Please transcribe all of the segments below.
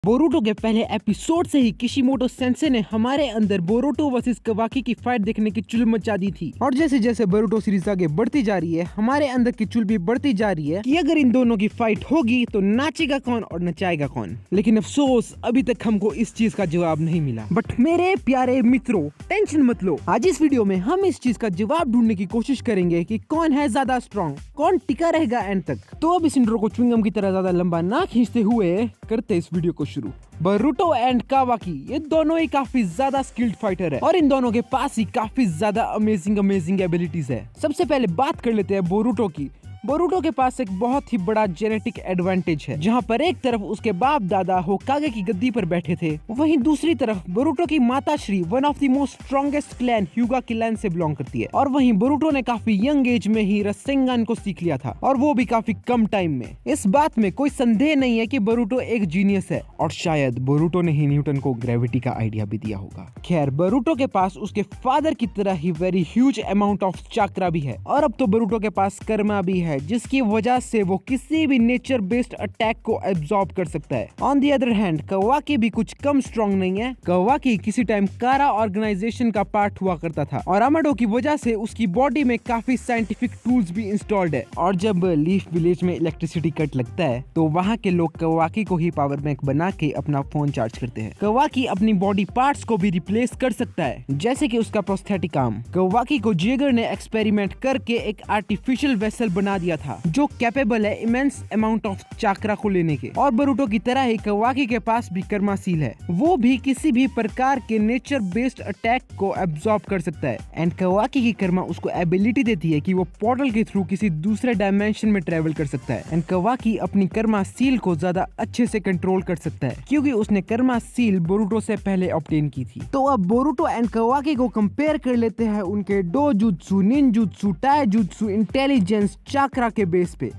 Boruto के पहले episode से ही किशिमोटो सेंसे ने हमारे अंदर बोरुटो वर्सेस कवाकी की फाइट देखने की चुल मचा दी थी। और जैसे जैसे बोरुटो सीरीज आगे बढ़ती जा रही है, हमारे अंदर की चुल भी बढ़ती जा रही है कि अगर इन दोनों की फाइट होगी तो नाचेगा कौन और नचाएगा कौन। लेकिन अफसोस अभी तक हमको इस चीज का जवाब नहीं मिला। बट मेरे प्यारे मित्रों, टेंशन मत लो, आज इस वीडियो में हम इस चीज का जवाब ढूंढने की कोशिश करेंगे कि कौन है ज्यादा स्ट्रॉन्ग, कौन टिका रहेगा एंड तक। तो अब इस इंट्रो को च्युइंगम की तरह ज्यादा लंबा ना खींचते हुए करते इस वीडियो को शुरू। बोरुटो एंड कावाकी ये दोनों ही काफी ज्यादा स्किल्ड फाइटर है और इन दोनों के पास ही काफी ज्यादा अमेजिंग एबिलिटीज है। सबसे पहले बात कर लेते हैं बोरुटो की। बोरुटो के पास एक बहुत ही बड़ा जेनेटिक एडवांटेज है, जहां पर एक तरफ उसके बाप दादा होकागे की गद्दी पर बैठे थे, वहीं दूसरी तरफ बोरुटो की माता Shri one of the most strongest clan ह्यूगा clan से बिलोंग करती है। और वहीं बोरुटो ने काफी यंग एज में ही रसेंगान को सीख लिया था, और वो भी काफी कम टाइम में। इस बात में कोई संदेह नहीं है कि बोरुटो एक जीनियस है, और शायद बोरुटो ने ही न्यूटन को ग्रेविटी का आइडिया भी दिया होगा। खैर, बोरुटो के पास उसके फादर की तरह ही very huge amount of chakra भी है, और अब तो बोरुटो के पास कर्मा भी है, जिसकी वजह से वो किसी भी नेचर बेस्ड अटैक को एब्जॉर्ब कर सकता है। ऑन द अदर हैंड कवाकी भी कुछ कम स्ट्रॉन्ग नहीं है। कवाकी किसी टाइम कारा ऑर्गेनाइजेशन का पार्ट हुआ करता था, और अमाडो की वजह से उसकी बॉडी में काफी साइंटिफिक टूल्स भी इंस्टॉल्ड है। और जब लीफ विलेज में इलेक्ट्रिसिटी कट लगता है तो वहाँ के लोग कवाकी को ही पावर बैंक बना के अपना फोन चार्ज करते हैं। कवाकी अपनी बॉडी पार्ट्स को भी रिप्लेस कर सकता है, जैसे कि उसका प्रोस्थेटिक आर्म। कवाकी को जेगर ने एक्सपेरिमेंट करके एक आर्टिफिशियल वेसल बना दिया था, जो कैपेबल है इमेंस अमाउंट ऑफ चाक्रा को लेने के। और बोरुटो की तरह ही कवाकी के पास भी कर्मा सील है, वो भी किसी भी प्रकार के नेचर बेस्ड अटैक को एब्जॉर्ब कर सकता है। एंड कवाकी की कर्मा उसको एबिलिटी देती है कि वो पोर्टल के थ्रू किसी दूसरे डायमेंशन में ट्रेवल कर सकता है। एंड कवाकी अपनी कर्मा सील को ज्यादा अच्छे से कंट्रोल कर सकता है, क्योंकि उसने कर्मा सील बोरुटो से पहले ऑब्टेन की थी। तो अब बोरुटो एंड कवाकी को कंपेयर कर लेते हैं उनके डोजुत्सु, निंजुत्सु, टाइजुत्सु, इंटेलिजेंस, चाक्रा के बेस पे।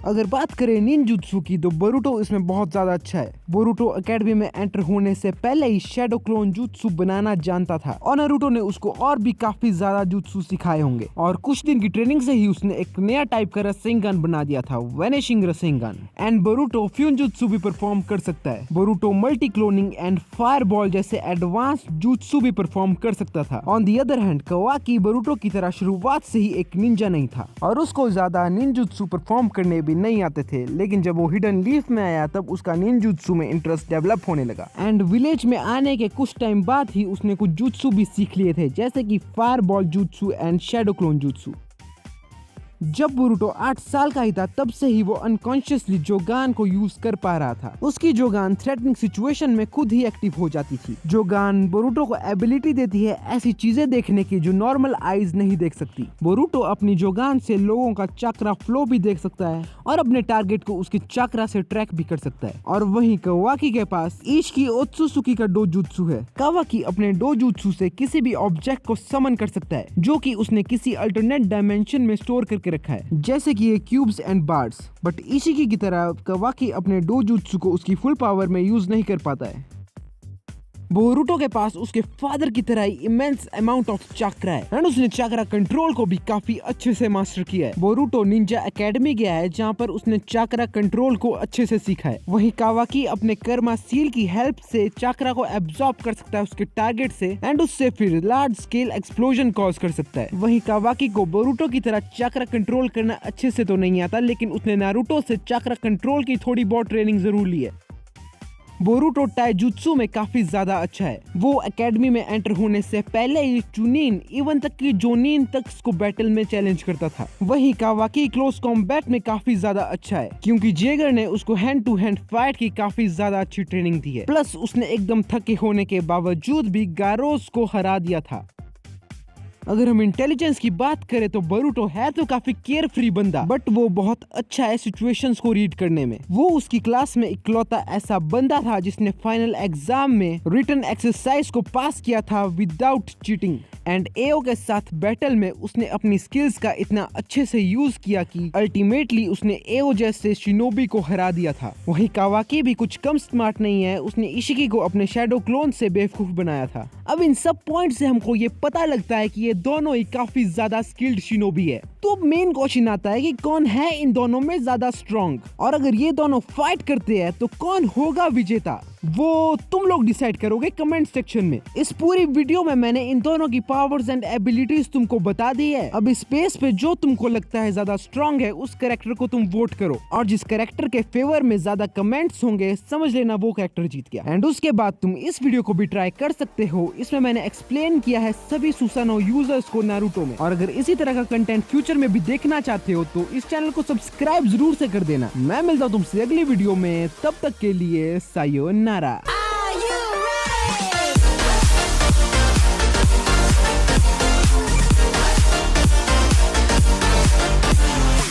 अगर बात करें निंजुत्सु की, तो बोरुटो इसमें बहुत ज्यादा अच्छा है। बोरुटो एकेडमी में एंटर होने से पहले ही शैडो क्लोन जुत्सु बनाना जानता था, और नारुतो ने उसको और भी काफी ज्यादा जुत्सु सिखाए होंगे। और कुछ दिन की ट्रेनिंग से ही उसने एक नया टाइप का रसेंगान बना दिया था, vanishing Rasengan. And Boruto fuinjutsu भी परफॉर्म कर सकता है। Boruto multi cloning and fireball जैसे एडवांस जुत्सु भी परफॉर्म कर सकता था। On the other hand Kawaki Boruto की तरह शुरुआत से ही एक निंजा नहीं था, और उसको ज्यादा निंजुत्सु परफॉर्म करने भी नहीं आते थे। लेकिन जब वो हिडन लीफ में आया तब उसका निंजुत्सु में इंटरेस्ट डेवलप होने लगा। एंड विलेज में आने के कुछ टाइम बाद ही उसने कुछ जुत्सु भी सीख लिए थे, जैसे कि fireball jutsu and shadow clone jutsu. जब बोरुटो 8 साल का ही था, तब से ही वो अनकॉन्शियसली जोगान को यूज कर पा रहा था। उसकी जोगान थ्रेटनिंग सिचुएशन में खुद ही एक्टिव हो जाती थी। जोगान बोरुटो को एबिलिटी देती है ऐसी चीजें देखने की जो नॉर्मल आईज नहीं देख सकती। बोरुटो अपनी जोगान से लोगों का चाक्रा फ्लो भी देख सकता है, और अपने टारगेट को उसके चाक्रा से ट्रैक भी कर सकता है। और वहीं कवाकी के पास इशिकी ओत्सुसुकी का डोजुत्सु है। कवाकी अपने डोजुत्सु से किसी भी ऑब्जेक्ट को समन कर सकता है, जो कि उसने किसी अल्टरनेट डायमेंशन में स्टोर करके रखा है, जैसे कि ये क्यूब्स एंड बार्स। बट इशिकी की तरह कवाकी अपने डोजुत्सु को उसकी फुल पावर में यूज नहीं कर पाता है। बोरुटो के पास उसके फादर की तरह ही इमेंस अमाउंट ऑफ चाक्रा है, एंड उसने चाक्रा कंट्रोल को भी काफी अच्छे से मास्टर किया है। बोरुटो निंजा एकेडमी गया है, जहां पर उसने चाक्रा कंट्रोल को अच्छे से सीखा है। वहीं कावाकी अपने कर्मा सील की हेल्प से चाक्रा को एब्जॉर्ब कर सकता है उसके टारगेट से, एंड उससे फिर लार्ज स्केल एक्सप्लोजन कॉज कर सकता है। वहीं कावाकी को बोरुटो की तरह चाक्रा कंट्रोल करना अच्छे से तो नहीं आता, लेकिन उसने नारुतो से चाक्रा कंट्रोल की थोड़ी बहुत ट्रेनिंग जरूर ली है। बोरुटो टाइजुत्सु में काफी ज्यादा अच्छा है। वो एकेडमी में एंटर होने से पहले ही चुनिन, इवन तक कि जोनिन तक उसको बैटल में चैलेंज करता था। वहीं कावाकी क्लोज कॉम्बैट में काफी ज्यादा अच्छा है, क्योंकि जेगर ने उसको हैंड टू हैंड फाइट की काफी ज्यादा अच्छी ट्रेनिंग दी है। प्लस उसने एकदम थके होने के बावजूद भी गारोस को हरा दिया था। अगर हम इंटेलिजेंस की बात करें तो बोरुटो है तो काफी केयर फ्री बंदा, बट वो बहुत अच्छा है सिचुएशंस को रीड करने में। वो उसकी क्लास में इकलौता ऐसा बंदा था जिसने फाइनल एग्जाम में रिटन एक्सरसाइज को पास किया था विदाउट चीटिंग। एंड एओ के साथ बैटल में उसने अपनी स्किल्स का इतना अच्छे से यूज किया कि अल्टीमेटली उसने एओ जैसे शिनोबी को हरा दिया था। वहीं कावाकी भी कुछ कम स्मार्ट नहीं है, उसने इशिकी को अपने शैडो क्लोन से बेवकूफ बनाया था। अब इन सब पॉइंट से हमको ये पता लगता है कि ये दोनों ही काफी ज्यादा स्किल्ड शिनोबी है। तो अब मेन क्वेश्चन आता है कि कौन है इन दोनों में ज्यादा स्ट्रॉन्ग, और अगर ये दोनों फाइट करते हैं तो कौन होगा विजेता, वो तुम लोग डिसाइड करोगे कमेंट सेक्शन में। इस पूरी वीडियो में मैंने इन दोनों की पावर्स एंड एबिलिटीज तुमको बता दी है। अब इस स्पेस पे जो तुमको लगता है ज्यादा स्ट्रॉन्ग है उस कैरेक्टर को तुम वोट करो, और जिस कैरेक्टर के फेवर में ज्यादा कमेंट्स होंगे समझ लेना वो कैरेक्टर जीत गया। एंड उसके बाद तुम इस वीडियो को भी ट्राई कर सकते हो, इसमें मैंने एक्सप्लेन किया है सभी सुसानो यूजर्स को नारुतो में। और अगर इसी तरह का कंटेंट फ्यूचर में भी देखना चाहते हो तो इस चैनल को सब्सक्राइब जरूर से कर देना। मैं मिलता हूँ तुमसे अगली वीडियो में, तब तक के लिए सायोनारा।